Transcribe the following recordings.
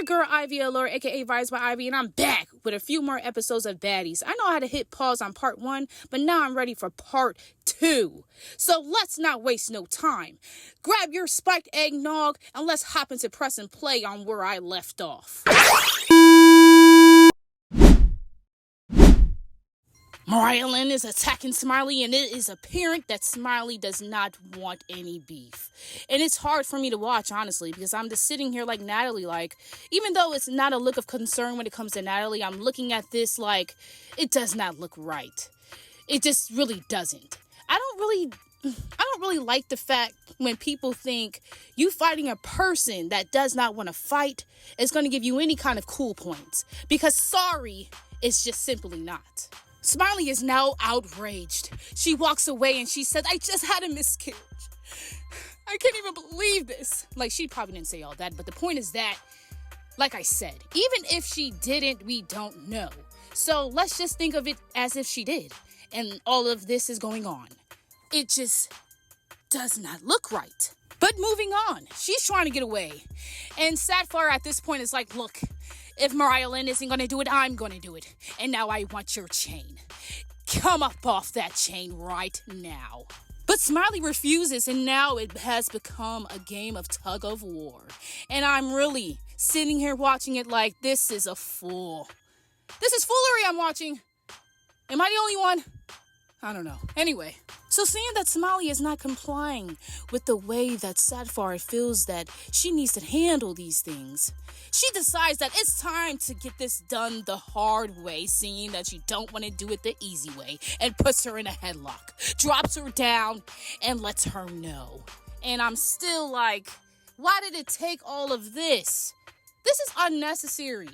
your girl Ivy Allure, aka Vibes by Ivy, and I'm back with a few more episodes of Baddies. I know how to hit pause on part 1, but now I'm ready for part 2. So let's not waste no time. Grab your spiked eggnog and let's hop into press and play on where I left off. Mariah Lynn is attacking Smiley, and it is apparent that Smiley does not want any beef. And it's hard for me to watch, honestly, because I'm just sitting here like Natalie, even though it's not a look of concern when it comes to Natalie, I'm looking at this like, it does not look right. It just really doesn't. I don't really like the fact when people think you fighting a person that does not want to fight is going to give you any kind of cool points. Because sorry, it's just simply not. Smiley is now outraged. She walks away and she says, I just had a miscarriage. I can't even believe this. She probably didn't say all that, but the point is that, like I said, even if she didn't, we don't know. So let's just think of it as if she did. And all of this is going on. It just does not look right. But moving on, she's trying to get away. And Sapphire at this point is like, look, if Mariah Lynn isn't going to do it, I'm going to do it. And now I want your chain. Come up off that chain right now. But Smiley refuses, and now it has become a game of tug of war. And I'm really sitting here watching it like, this is a fool. This is foolery I'm watching. Am I the only one? I don't know. Anyway, so seeing that Smiley is not complying with the way that Sapphire feels that she needs to handle these things, she decides that it's time to get this done the hard way, seeing that she don't want to do it the easy way, and puts her in a headlock, drops her down, and lets her know. And I'm still like, why did it take all of this? This is unnecessary.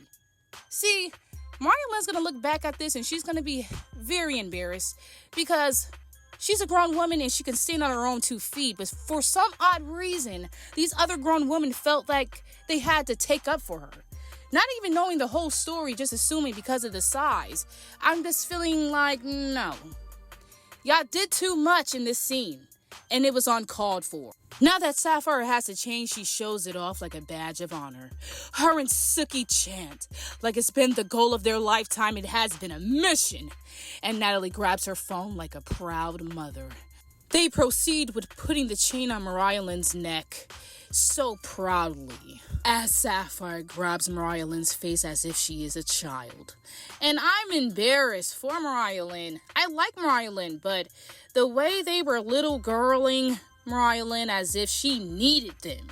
See, Mariah Lynn's going to look back at this and she's going to be very embarrassed because she's a grown woman and she can stand on her own 2 feet. But for some odd reason, these other grown women felt like they had to take up for her. Not even knowing the whole story, just assuming because of the size. I'm just feeling like, no. Y'all did too much in this scene. And it was uncalled for. Now that Sapphire has to change, she shows it off like a badge of honor. Her and Suki chant like it's been the goal of their lifetime. It has been a mission. And Natalie grabs her phone like a proud mother. They proceed with putting the chain on Mariah Lynn's neck so proudly, as Sapphire grabs Mariah Lynn's face as if she is a child. And I'm embarrassed for Mariah Lynn. I like Mariah Lynn, but the way they were little girling Mariah Lynn as if she needed them.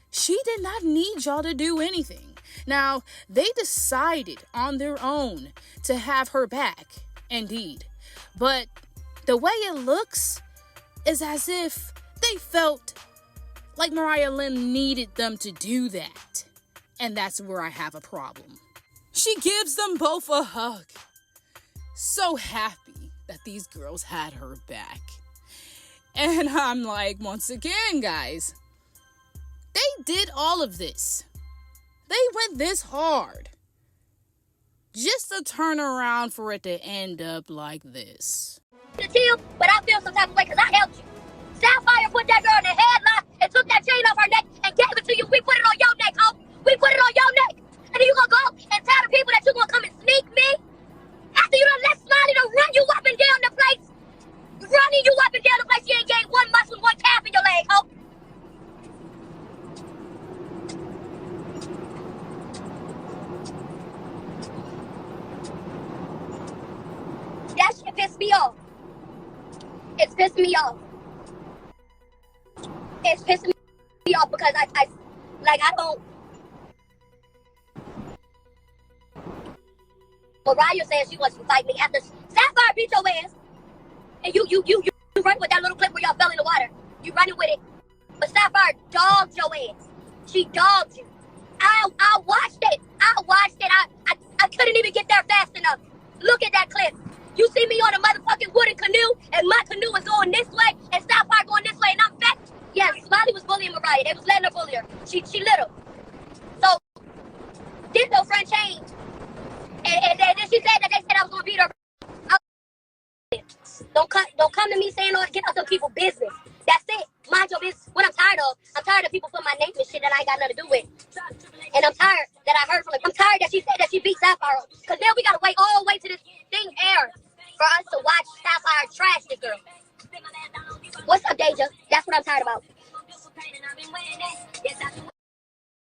She did not need y'all to do anything. Now, they decided on their own to have her back, indeed. But the way it looks is as if they felt like Mariah Lynn needed them to do that. And that's where I have a problem. She gives them both a hug. So happy that these girls had her back. And I'm like, once again, guys, they did all of this. They went this hard. Just to turn around for it to end up like this. Chill, but I feel some type of way because I helped you. Sapphire put that girl in a headlock and took that chain off her neck and gave it to you. We put it on your neck, ho. We put it on your neck. And then you gonna go and tell the people that you gonna come and sneak me? After you done let Smiley to run you up and down the place? Running you up and down the place, you ain't gained one muscle, one calf in your leg, ho. That shit pissed me off. It's pissing me off. It's pissing me off because I don't. Mariah said she wants to fight me after Sapphire beat your ass. And you run with that little clip where y'all fell in the water. You running with it. But Sapphire dogged your ass. She dogged you. I watched it. I couldn't even get there fast enough. Look at that clip. You see me on a motherfucking wooden canoe, and my canoe was going this way, and Sapphire going this way, and I'm fat. Yeah, Smiley was bullying Mariah. They was letting her bully her. She little. So, did no friend change? And then she said that they said I was gonna beat her. Don't come to me saying all get other people's business. That's it. Mind your business. What I'm tired of people putting my name and shit that I ain't got nothing to do with. And I'm tired that I that she said that she beat Sapphire up. Because now we got to wait all the way to this thing air for us to watch Sapphire trash this girl. What's up, Deja? That's what I'm tired about.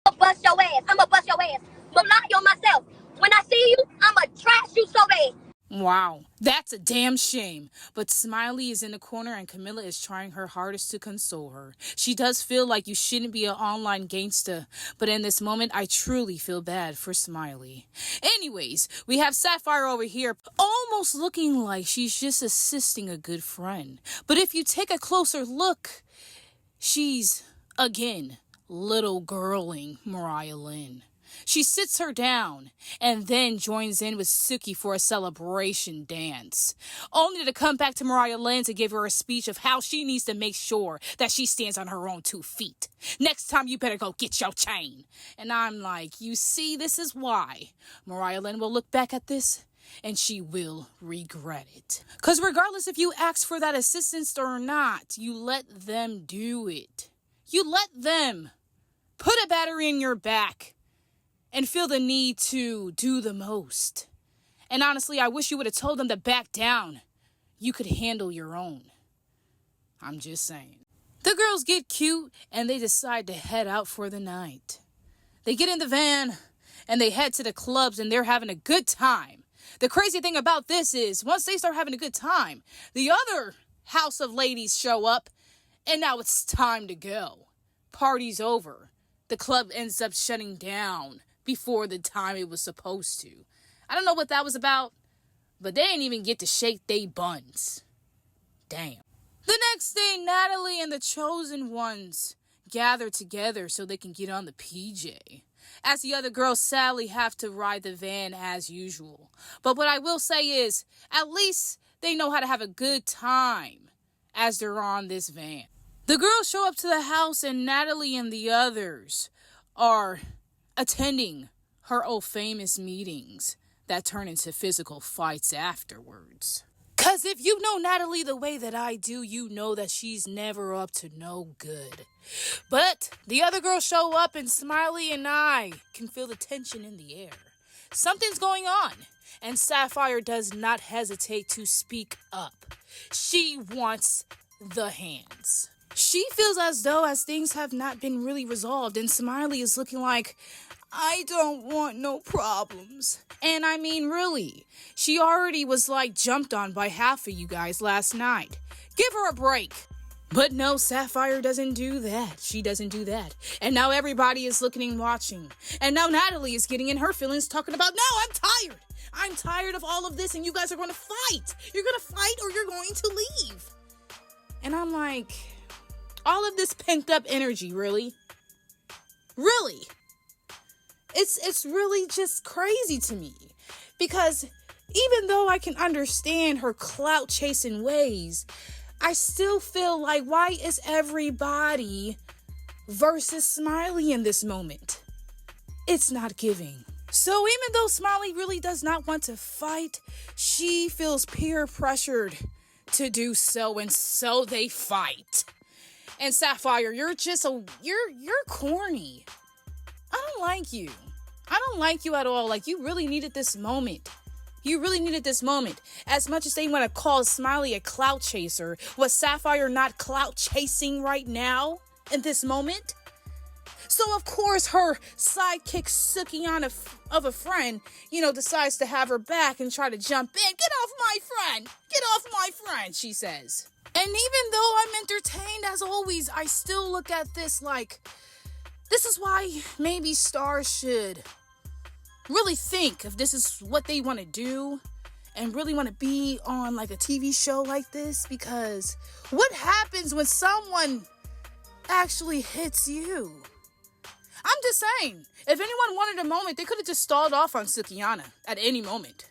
I'm gonna bust your ass. I'm gonna bust your ass. Rely on myself. When I see you, I'm gonna trash you so bad. Wow, that's a damn shame. But Smiley is in the corner and Camilla is trying her hardest to console her. She does feel like you shouldn't be an online gangster, but in this moment, I truly feel bad for Smiley. Anyways, we have Sapphire over here, almost looking like she's just assisting a good friend. But if you take a closer look, she's, again, little girling Mariah Lynn. She sits her down and then joins in with Suki for a celebration dance, only to come back to Mariah Lynn to give her a speech of how she needs to make sure that she stands on her own 2 feet. Next time you better go get your chain. And I'm like, you see, this is why Mariah Lynn will look back at this and she will regret it. Because regardless if you ask for that assistance or not, you let them do it. You let them put a battery in your back and feel the need to do the most. And honestly, I wish you would have told them to back down. You could handle your own. I'm just saying. The girls get cute and they decide to head out for the night. They get in the van and they head to the clubs and they're having a good time. The crazy thing about this is once they start having a good time, the other house of ladies show up and now it's time to go. Party's over. The club ends up shutting down before the time it was supposed to. I don't know what that was about, but they didn't even get to shake they buns. Damn. The next day, Natalie and the chosen ones gather together so they can get on the PJ, as the other girls sadly have to ride the van as usual. But what I will say is, at least they know how to have a good time as they're on this van. The girls show up to the house and Natalie and the others are attending her old famous meetings that turn into physical fights afterwards. Cause if you know Natalie the way that I do, you know that she's never up to no good. But the other girls show up and Smiley and I can feel the tension in the air. Something's going on, and Sapphire does not hesitate to speak up. She wants the hands. She feels as though as things have not been really resolved, and Smiley is looking like, I don't want no problems. And I mean, really, she already was like jumped on by half of you guys last night. Give her a break. But no, Sapphire doesn't do that. She doesn't do that. And now everybody is looking and watching. And now Natalie is getting in her feelings talking about, no, I'm tired. I'm tired of all of this and you guys are going to fight. You're going to fight or you're going to leave. And I'm like, all of this pent up energy, really? Really? It's really just crazy to me. Because even though I can understand her clout chasing ways, I still feel like, why is everybody versus Smiley in this moment? It's not giving. So even though Smiley really does not want to fight, she feels peer pressured to do so, and so they fight. And Sapphire, you're corny. I don't like you. I don't like you at all. Like, you really needed this moment. You really needed this moment. As much as they want to call Smiley a clout chaser, was Sapphire not clout chasing right now in this moment? So, of course, her sidekick Sukiana of a friend, decides to have her back and try to jump in. Get off my friend! Get off my friend, she says. And even though I'm entertained as always, I still look at this like, this is why maybe stars should really think if this is what they want to do and really want to be on like a TV show like this, because what happens when someone actually hits you? I'm just saying, if anyone wanted a moment, they could have just stalled off on Sukiana at any moment.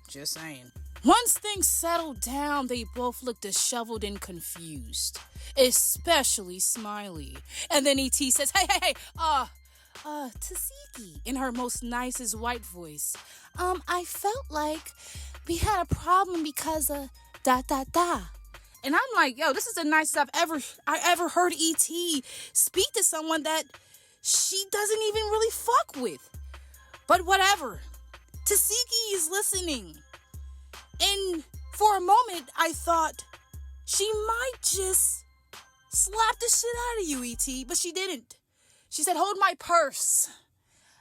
Just saying. Once things settled down, they both looked disheveled and confused. Especially Smiley. And then E.T. says, hey, Tasiki, in her most nicest white voice. I felt like we had a problem because of ... And I'm like, yo, this is the nicest I ever heard E.T. speak to someone that she doesn't even really fuck with. But whatever. Tasiki is listening. And for a moment, I thought she might just slap the shit out of you, E.T., but she didn't. She said, hold my purse.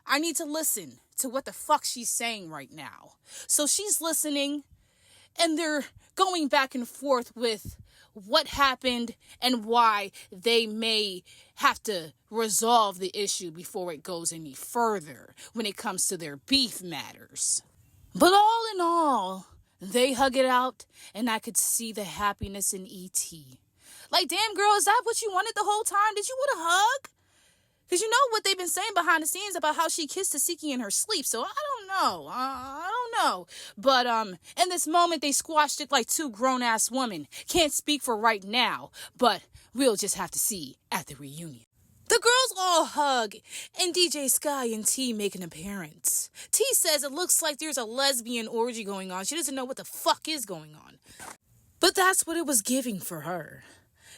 I need to listen to what the fuck she's saying right now. So she's listening, and they're going back and forth with what happened and why they may have to resolve the issue before it goes any further when it comes to their beef matters. But all in all, they hug it out, and I could see the happiness in E.T. Like, damn, girl, is that what you wanted the whole time? Did you want a hug? Because you know what they've been saying behind the scenes about how she kissed Tasiki in her sleep. So I don't know. I don't know. But in this moment, they squashed it like two grown-ass women. Can't speak for right now, but we'll just have to see at the reunion. The girls all hug, and DJ Sky and T make an appearance. T says it looks like there's a lesbian orgy going on. She doesn't know what the fuck is going on. But that's what it was giving for her.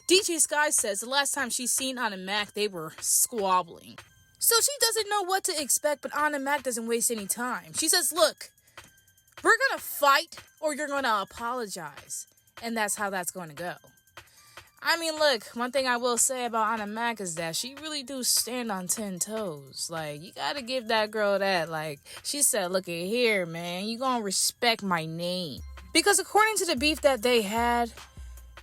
DJ Sky says the last time she's seen Anna Mac, they were squabbling. So she doesn't know what to expect, but Anna Mac doesn't waste any time. She says, look, we're going to fight or you're going to apologize. And that's how that's going to go. I mean, look, one thing I will say about Anna Mac is that she really do stand on 10 toes. Like, you got to give that girl that. Like, she said, look at here, man, you going to respect my name. Because according to the beef that they had,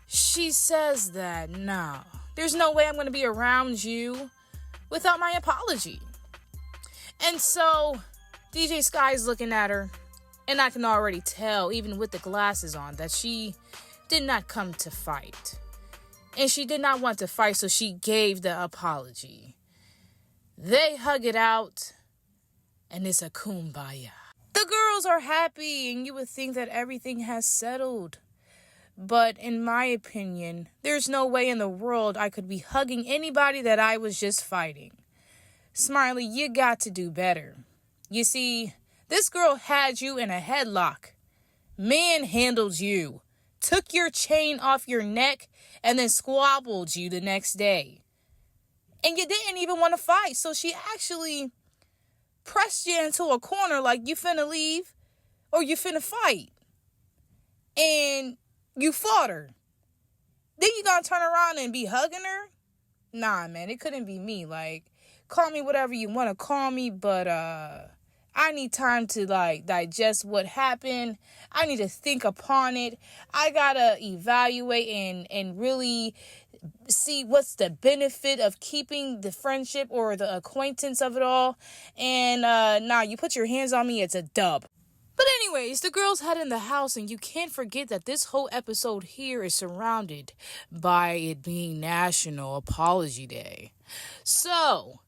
she says that, no, there's no way I'm going to be around you without my apology. And so DJ Sky's looking at her, and I can already tell, even with the glasses on, that she did not come to fight. And she did not want to fight, so she gave the apology. They hug it out, and it's a kumbaya. The girls are happy, and you would think that everything has settled. But in my opinion, there's no way in the world I could be hugging anybody that I was just fighting. Smiley, you got to do better. You see, this girl had you in a headlock, manhandled you, took your chain off your neck, and then squabbled you the next day. And you didn't even want to fight, so she actually pressed you into a corner like you finna leave or you finna fight. And you fought her. Then you gonna turn around and be hugging her? Nah, man, it couldn't be me. Like, call me whatever you want to call me, but I need time to, like, digest what happened. I need to think upon it. I gotta evaluate and really see what's the benefit of keeping the friendship or the acquaintance of it all. And, you put your hands on me, it's a dub. But anyways, the girls head in the house, and you can't forget that this whole episode here is surrounded by it being National Apology Day. So,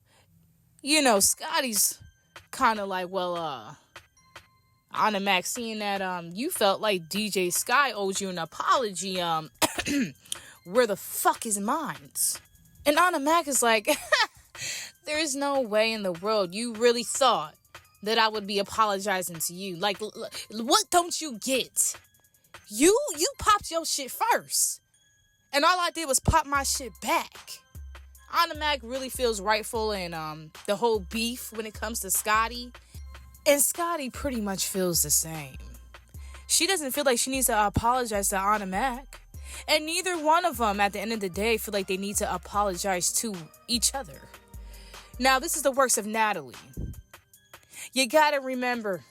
you know, Scotty's kind of like, well, Anna Mac, seeing that you felt like DJ Sky owes you an apology, where the fuck is mines? And Anna Mac is like, there's no way in the world you really thought that I would be apologizing to you. Like, what don't you get? You popped your shit first. And all I did was pop my shit back. Anna Mac really feels rightful in the whole beef when it comes to Scotty. And Scotty pretty much feels the same. She doesn't feel like she needs to apologize to Anna Mac. And neither one of them, at the end of the day, feel like they need to apologize to each other. Now, this is the works of Natalie. You gotta remember,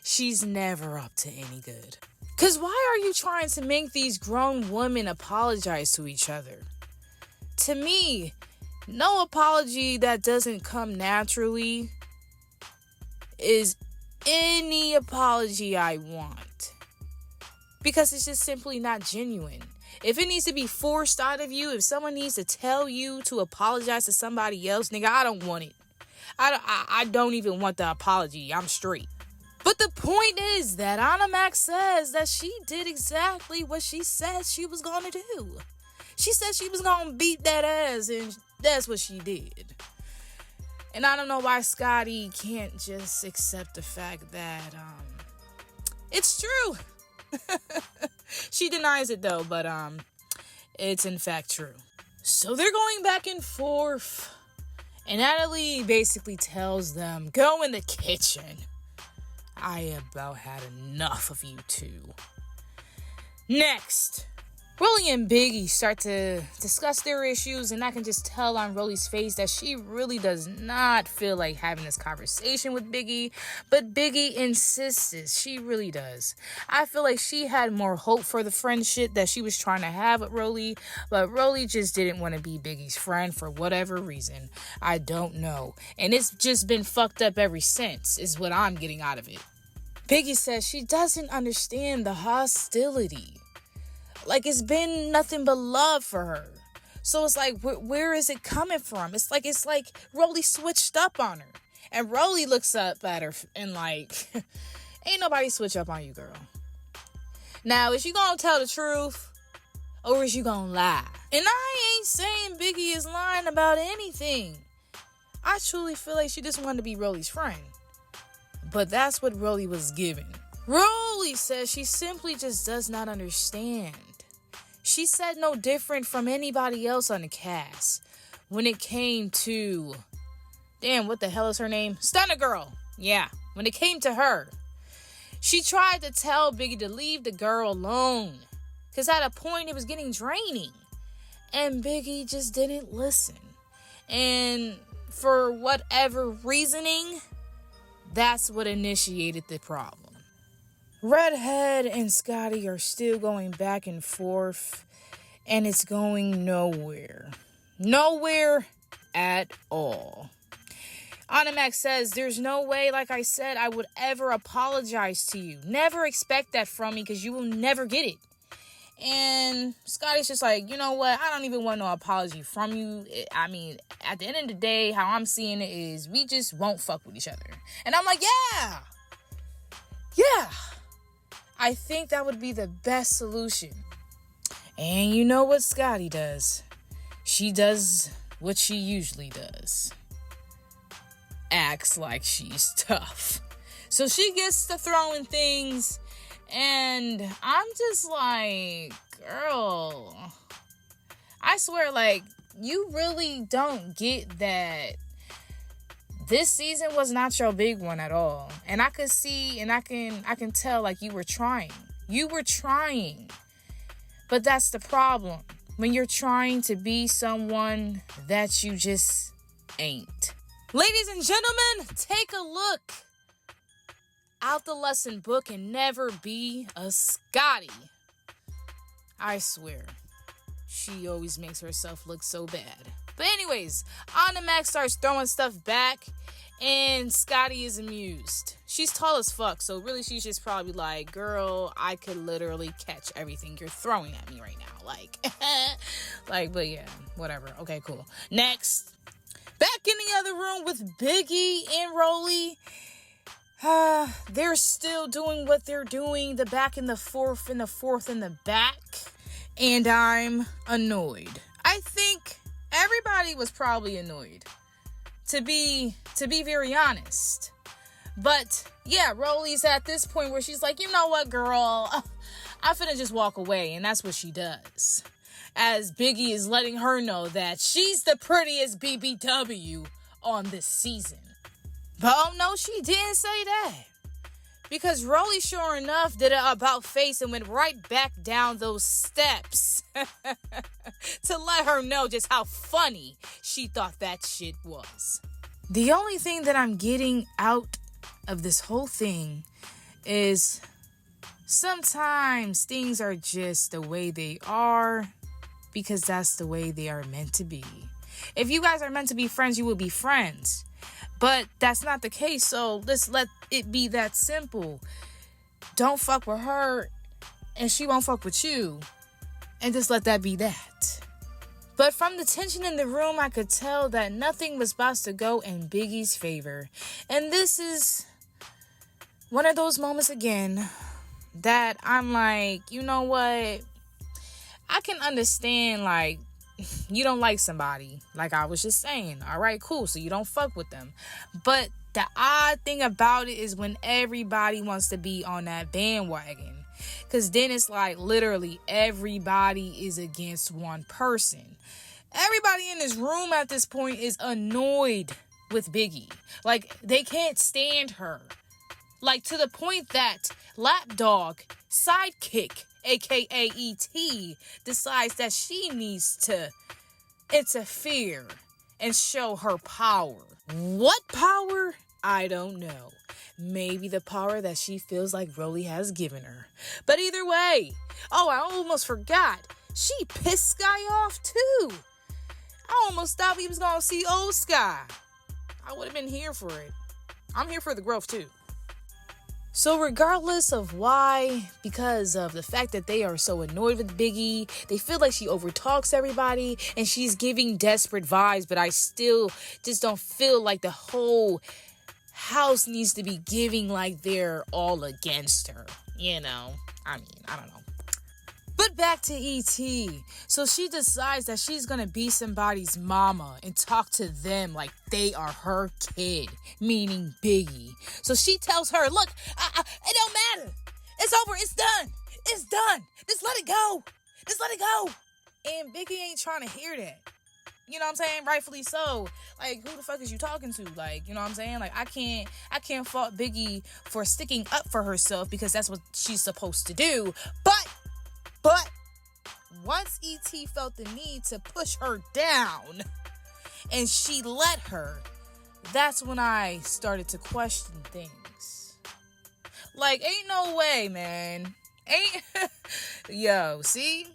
she's never up to any good. Because why are you trying to make these grown women apologize to each other? To me, no apology that doesn't come naturally is any apology I want. Because it's just simply not genuine. If it needs to be forced out of you, if someone needs to tell you to apologize to somebody else, nigga, I don't want it. I don't even want the apology. I'm straight. But the point is that Anna Mac says that she did exactly what she said she was going to do. She said she was going to beat that ass, and that's what she did. And I don't know why Scotty can't just accept the fact that it's true. She denies it though, but it's in fact true. So they're going back and forth. And Natalie basically tells them, go in the kitchen. I about had enough of you two. Next, Rolly and Biggie start to discuss their issues, and I can just tell on Rolly's face that she really does not feel like having this conversation with Biggie, but Biggie insists. She really does. I feel like she had more hope for the friendship that she was trying to have with Rolly, but Rolly just didn't want to be Biggie's friend for whatever reason. I don't know. And it's just been fucked up ever since, is what I'm getting out of it. Biggie says she doesn't understand the hostility. Like, it's been nothing but love for her. So it's like, where is it coming from? It's like Rolly switched up on her. And Rolly looks up at her and like, ain't nobody switch up on you, girl. Now, is you gonna tell the truth? Or is you gonna lie? And I ain't saying Biggie is lying about anything. I truly feel like she just wanted to be Rolly's friend. But that's what Rolly was given. Rolly says she simply just does not understand. She said no different from anybody else on the cast when it came to, damn, what the hell is her name? Stunner Girl. Yeah, when it came to her. She tried to tell Biggie to leave the girl alone, because at a point it was getting draining. And Biggie just didn't listen. And for whatever reasoning, that's what initiated the problem. Redhead and Scotty are still going back and forth, and it's going nowhere. Nowhere at all. Animax says, there's no way, like I said, I would ever apologize to you. Never expect that from me, because you will never get it. And Scotty's just like, you know what? I don't even want no apology from you. I mean, at the end of the day, how I'm seeing it is we just won't fuck with each other. And I'm like, yeah. I think that would be the best solution. And you know what Scotty does? She does what she usually does. Acts like she's tough. So she gets to throwing things, and I'm just like, girl, I swear, like, you really don't get that this season was not your big one at all. And I could see, and I can tell, like, you were trying. You were trying. But that's the problem. When you're trying to be someone that you just ain't. Ladies and gentlemen, take a look out the lesson book and never be a Scotty. I swear, she always makes herself look so bad. But anyways, Animax starts throwing stuff back, and Scotty is amused. She's tall as fuck, so really she's just probably like, girl, I could literally catch everything you're throwing at me right now. Like, but yeah, whatever. Okay, cool. Next. Back in the other room with Biggie and Rolly. They're still doing what they're doing. The back and the forth and the forth and the back. And I'm annoyed. I think everybody was probably annoyed. To be very honest. But yeah, Rolly's at this point where she's like, you know what, girl? I'm finna just walk away. And that's what she does. As Biggie is letting her know that she's the prettiest BBW on this season. But oh no, she didn't say that. Because Rolly sure enough did an about face and went right back down those steps. To let her know just how funny she thought that shit was. The only thing that I'm getting out of this whole thing is sometimes things are just the way they are. Because that's the way they are meant to be. If you guys are meant to be friends, you will be friends. But that's not the case, so let's let it be that simple. Don't fuck with her, and she won't fuck with you. And just let that be that. But from the tension in the room, I could tell that nothing was about to go in Biggie's favor. And this is one of those moments again that I'm like, you know what? I can understand, like, you don't like somebody, like I was just saying. All right, cool. So you don't fuck with them. But the odd thing about it is when everybody wants to be on that bandwagon. Because then it's like literally everybody is against one person. Everybody in this room at this point is annoyed with Biggie. Like, they can't stand her. Like, to the point that Lapdog Sidekick, aka E.T., decides that she needs to interfere and show her power. What power? I don't know. Maybe the power that she feels like Rolly has given her. But either way, oh, I almost forgot. She pissed Sky off too. I almost thought we was gonna see old Sky. I would have been here for it. I'm here for the growth too. So regardless of why, because of the fact that they are so annoyed with Biggie, they feel like she overtalks everybody and she's giving desperate vibes, but I still just don't feel like the whole house needs to be giving like they're all against her. You know, I mean, I don't know. But back to E.T. So she decides that she's gonna be somebody's mama and talk to them like they are her kid, meaning Biggie. So she tells her, look, it don't matter. It's over. It's done. It's done. Just let it go. Just let it go. And Biggie ain't trying to hear that. You know what I'm saying? Rightfully so. Like, who the fuck is you talking to? Like, you know what I'm saying? Like, I can't fault Biggie for sticking up for herself because that's what she's supposed to do. But once E.T. felt the need to push her down and she let her, that's when I started to question things. Like, ain't no way, man. Yo, see?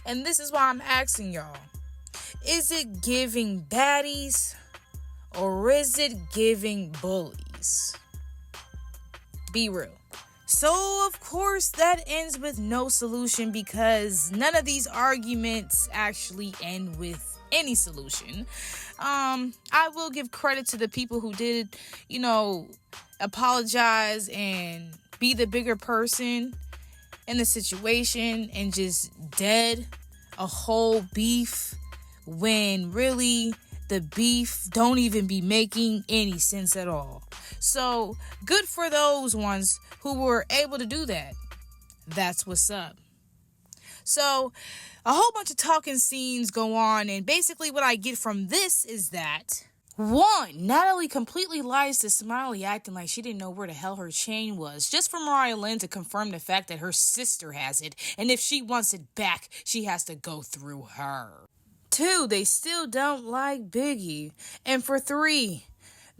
And this is why I'm asking y'all. Is it giving baddies or is it giving bullies? Be real. So, of course, that ends with no solution because none of these arguments actually end with any solution. I will give credit to the people who did, apologize and be the bigger person in the situation and just dead a whole beef when really the beef don't even be making any sense at all. So, good for those ones who were able to do that. That's what's up. So, a whole bunch of talking scenes go on, and basically what I get from this is that 1, Natalie completely lies to Smiley, acting like she didn't know where the hell her chain was, just for Mariah Lynn to confirm the fact that her sister has it, and if she wants it back, she has to go through her. 2, they still don't like Biggie. And for 3,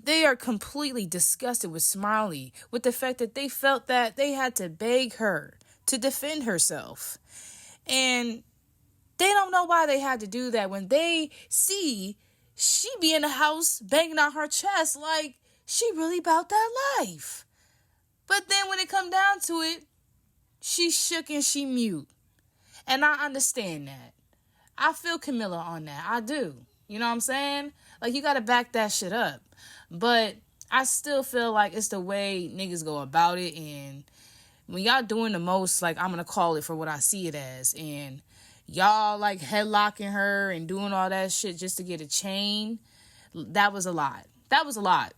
they are completely disgusted with Smiley, with the fact that they felt that they had to beg her to defend herself. And they don't know why they had to do that when they see she be in the house banging on her chest like she really about that life. But then when it come down to it, she shook and she mute. And I understand that. I feel Camilla on that. I do. You know what I'm saying? Like, you gotta back that shit up. But I still feel like it's the way niggas go about it. And when y'all doing the most, like, I'm gonna call it for what I see it as. And y'all, like, headlocking her and doing all that shit just to get a chain. That was a lot. That was a lot.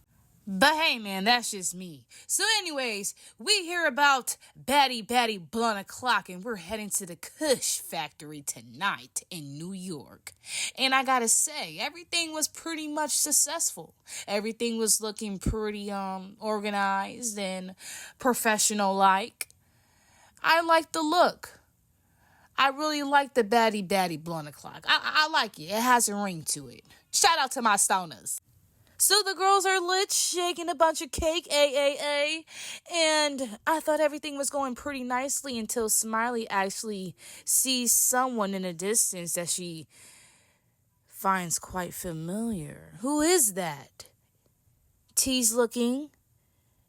But hey, man, that's just me. So anyways, we hear about Baddie Blunt O'Clock, and we're heading to the Kush factory tonight in New York. And I gotta say, everything was pretty much successful. Everything was looking pretty organized and professional-like. I like the look. I really like the Baddie Blunt O'Clock. I like it. It has a ring to it. Shout out to my stoners. So the girls are lit, shaking a bunch of cake, and I thought everything was going pretty nicely until Smiley actually sees someone in the distance that she finds quite familiar. Who is that? T's looking,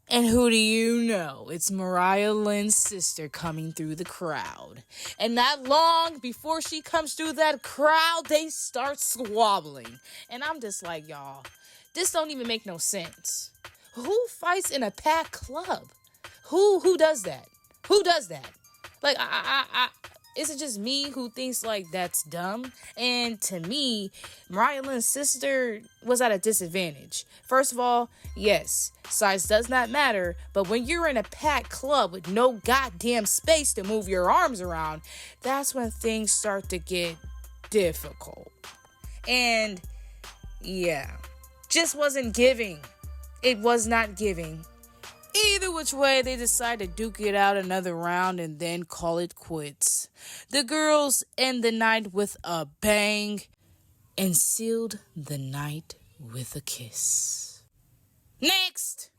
and who do you know? It's Mariah Lynn's sister coming through the crowd. And not long before she comes through that crowd, they start squabbling. And I'm just like, y'all, this don't even make no sense. Who fights in a packed club? Who does that? Who does that? Like, is it just me who thinks like that's dumb? And to me, Mariah Lynn's sister was at a disadvantage. First of all, yes, size does not matter, but when you're in a packed club with no goddamn space to move your arms around, that's when things start to get difficult. And yeah, just wasn't giving. It was not giving. Either which way, they decide to duke it out another round and then call it quits. The girls end the night with a bang and sealed the night with a kiss. Next!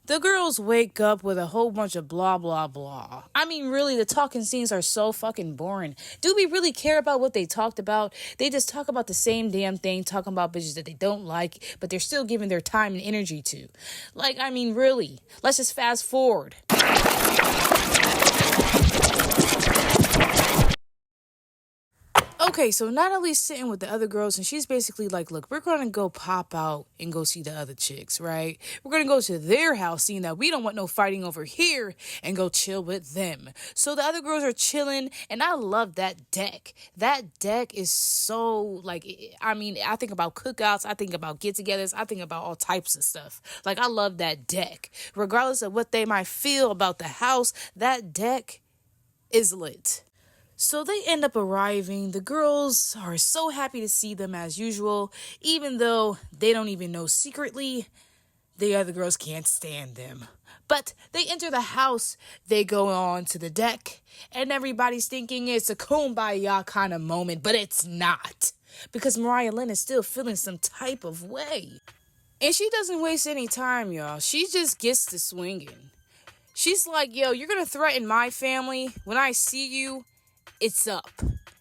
The girls wake up with a whole bunch of blah, blah, blah. I mean, really, the talking scenes are so fucking boring. Do we really care about what they talked about? They just talk about the same damn thing, talking about bitches that they don't like, but they're still giving their time and energy to. Like, I mean, really. Let's just fast forward. Okay, so Natalie's sitting with the other girls, and she's basically like, look, we're going to go pop out and go see the other chicks, right? We're going to go to their house, seeing that we don't want no fighting over here, and go chill with them. So the other girls are chilling, and I love that deck. That deck is so, like, I mean, I think about cookouts, I think about get-togethers, I think about all types of stuff. Like, I love that deck. Regardless of what they might feel about the house, that deck is lit. So they end up arriving. The girls are so happy to see them as usual, even though they don't even know secretly the other girls can't stand them. But they enter the house, they go on to the deck, and everybody's thinking it's a kumbaya kind of moment, but it's not. Because Mariah Lynn is still feeling some type of way. And she doesn't waste any time, y'all. She just gets to swinging. She's like, yo, you're going to threaten my family when I see you? It's up.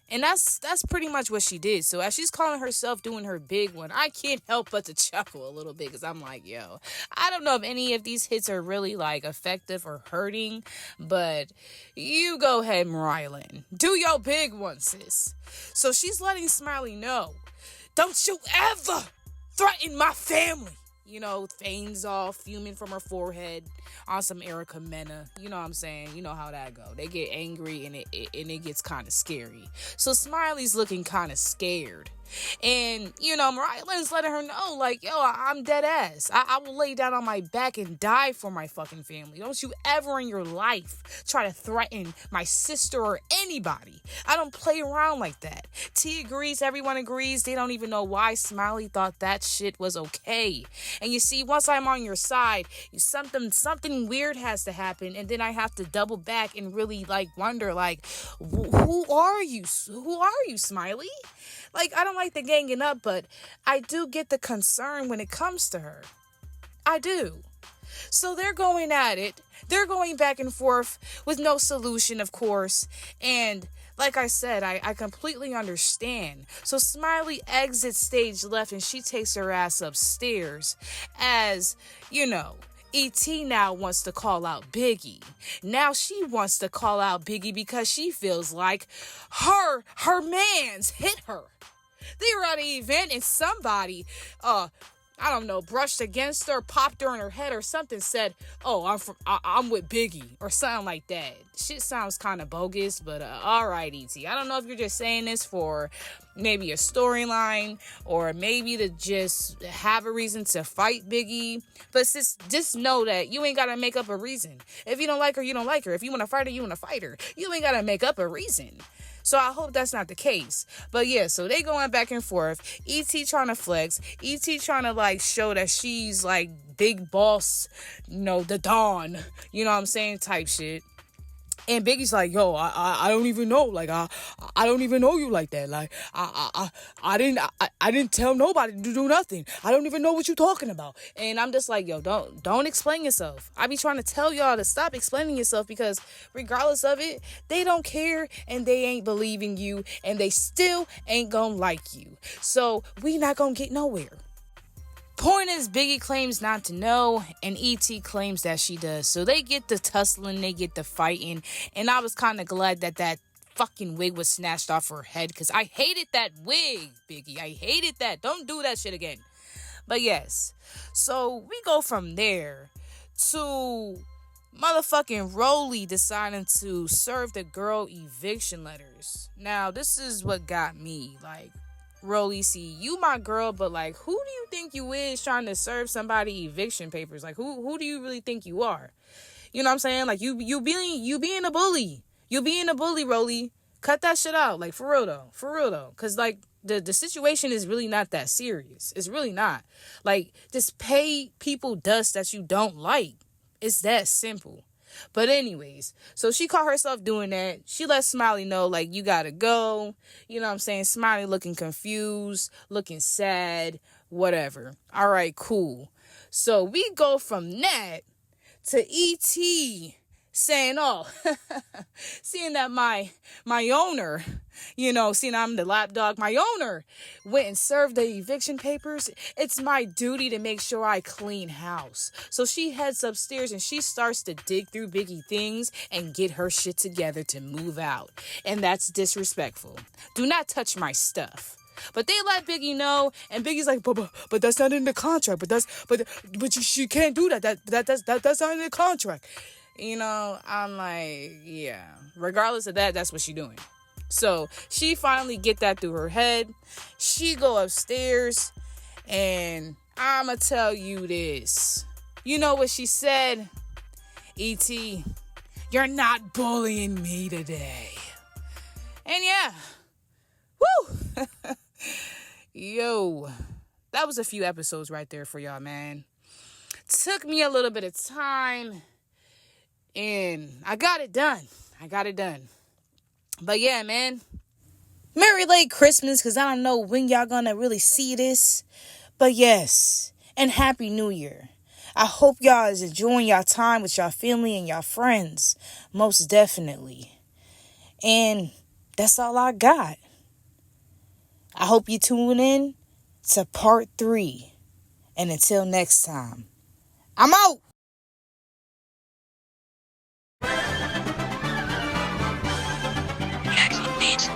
And that's pretty much what she did. So as she's calling herself doing her big one, I can't help but to chuckle a little bit, because I'm like, yo, I don't know if any of these hits are really like effective or hurting, but you go ahead, Mariah Lynn. Do your big one, sis. So she's letting Smiley know, don't you ever threaten my family. You know, veins all fuming from her forehead on some Erica Mena. You know what I'm saying? You know how that go. They get angry and it gets kind of scary. So Smiley's looking kind of scared. And, you know, Mariah Lynn's letting her know, like, yo, I'm dead ass. I will lay down on my back and die for my fucking family. Don't you ever in your life try to threaten my sister or anybody. I don't play around like that. T agrees, everyone agrees. They don't even know why Smiley thought that shit was okay. And you see, once I'm on your side, something weird has to happen, and then I have to double back and really, like, wonder, like, who are you? Who are you, Smiley? Like, I don't like the ganging up, but I do get the concern when it comes to her. I do. So they're going at it. They're going back and forth with no solution, of course. And like I said, I completely understand. So Smiley exits stage left and she takes her ass upstairs as, you know, E.T. now wants to call out Biggie. Now she wants to call out Biggie because she feels like her mans hit her. They were at an event and somebody, I don't know, brushed against her, popped her in her head or something, said, oh, I'm with Biggie or something like that. Shit sounds kind of bogus, but all right, E.T. I don't know if you're just saying this for maybe a storyline or maybe to just have a reason to fight Biggie, but just know that you ain't got to make up a reason. If you don't like her, you don't like her. If you want to fight her, you want to fight her. You ain't got to make up a reason. So I hope that's not the case. But yeah, so they going back and forth. E.T. trying to flex. E.T. trying to like show that she's like big boss, you know, the Dawn, you know what I'm saying, type shit. And Biggie's like, yo, I don't even know. Like, I don't even know you like that. Like, I didn't tell nobody to do nothing. I don't even know what you're talking about. And I'm just like, yo, don't explain yourself. I be trying to tell y'all to stop explaining yourself, because regardless of it, they don't care and they ain't believing you and they still ain't gonna like you. So we not gonna get nowhere. Point is, Biggie claims not to know, and E.T. claims that she does. So they get the tussling, they get the fighting, and I was kind of glad that fucking wig was snatched off her head, because I hated that wig, Biggie. I hated that. Don't do that shit again. But yes, so we go from there to motherfucking Rolly deciding to serve the girl eviction letters. Now, this is what got me, like, Rolly, see, you my girl, but like, who do you think you is trying to serve somebody eviction papers? Like, who do you really think you are? You know what I'm saying? Like, you being a bully. You being a bully, Rolly. Cut that shit out. Like, for real though. Cause like, the situation is really not that serious. It's really not. Like, just pay people dust that you don't like. It's that simple. But anyways, so she caught herself doing that. She let Smiley know, like, you gotta go. You know what I'm saying? Smiley looking confused, looking sad, whatever. All right, cool. So we go from that to E.T. saying, oh, seeing that my owner, seeing I'm the lapdog, my owner went and served the eviction papers. It's my duty to make sure I clean house. So she heads upstairs and she starts to dig through Biggie things and get her shit together to move out. And that's disrespectful. Do not touch my stuff. But they let Biggie know, and Biggie's like, but that's not in the contract. But she can't do that. That's not in the contract. I'm like, yeah. Regardless of that, that's what she doing. So she finally get that through her head. She go upstairs, and I'ma tell you this. You know what she said? E.T., you're not bullying me today. And yeah. Woo! Yo. That was a few episodes right there for y'all, man. Took me a little bit of time. And I got it done. But yeah, man. Merry late Christmas, because I don't know when y'all gonna really see this. But yes. And Happy New Year. I hope y'all is enjoying y'all time with y'all family and y'all friends. Most definitely. And that's all I got. I hope you tune in to part 3. And until next time, I'm out. Excellent beats.